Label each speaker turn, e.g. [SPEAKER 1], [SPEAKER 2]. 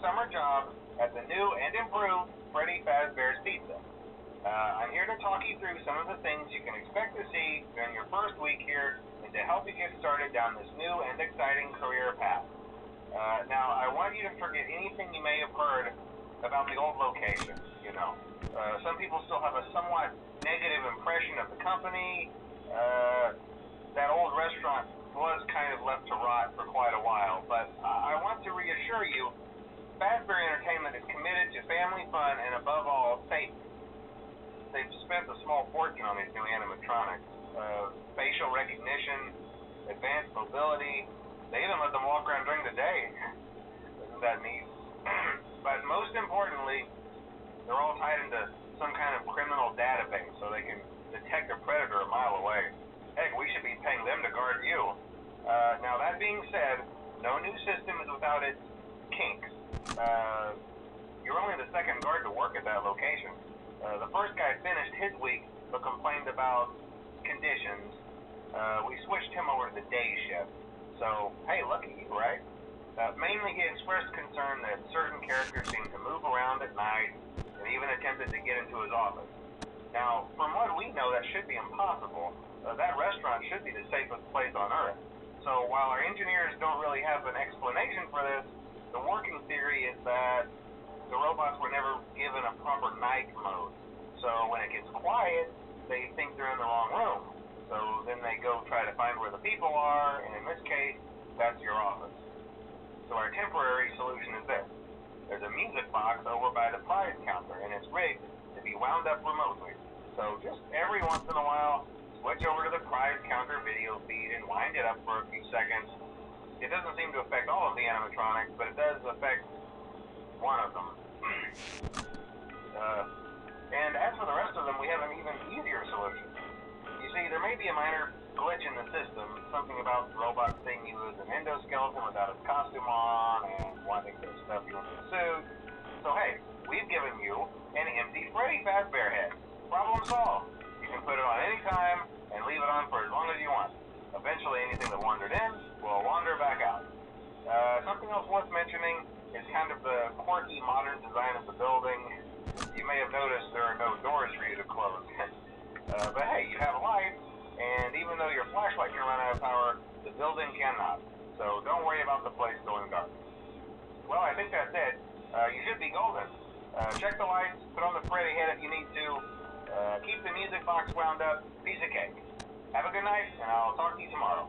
[SPEAKER 1] summer job at the new and improved Freddy Fazbear's Pizza. I'm here to talk you through some of the things you can expect to see during your first week here and to help you get started down this new and exciting career path. Now, I want you to forget anything you may have heard about the old location, you know. Some people still have a somewhat negative impression of the company. That old restaurant was kind of left to rot for quite a while, but I want to reassure you, Fazbear Entertainment is committed to family fun and above all, safety. They've spent a small fortune on these new animatronics. Facial recognition, advanced mobility, they even let them walk around during the day. Isn't that neat? But most importantly, they're all tied into some kind of criminal database so they can detect a predator a mile away. Heck, we should be paying them to guard you. Now that being said, no new system is without its kinks. You're only the second guard to work at that location. The first guy finished his week but complained about conditions. We switched him over to the day shift. So, hey, look at you, right? Mainly he expressed concern that certain characters seemed to move around at night and even attempted to get into his office. Now, from what we know, that should be impossible. That restaurant should be the safest place on Earth. So while our engineers don't really have an explanation for this, the working theory is that the robots were never given a proper night mode. So when it gets quiet, they think they're in the wrong room. So then they go try to find where the people are, and in this case, that's your office. So our temporary solution is this. There's a music box over by the prize counter, and it's rigged to be wound up remotely. So just every once in a while, switch over to the prize counter video feed and wind it up for a few seconds. It doesn't seem to affect all of the animatronics, but it does affect one of them. And as for the rest of them, we have an even easier solution. You see, there may be a minor glitch in the system, something about the robot seeing you as an endoskeleton without its costume on and wanting to stuff you into a suit. So hey, we've given you an empty Freddy Fazbear head. Problem solved. You can put it on any time and leave it on for as long as you want. Eventually anything that wandered in will wander back out. Something else worth mentioning is kind of the quirky modern design of the building. You may have noticed there are no doors for you to close. But hey, you have lights, and even though your flashlight can run out of power, the building cannot. So don't worry about the place going dark. Well, I think that's it. You should be golden. Check the lights, put on the Freddy head if you need to. Keep the music box wound up. Piece of cake. Have a good night, and I'll talk to you tomorrow.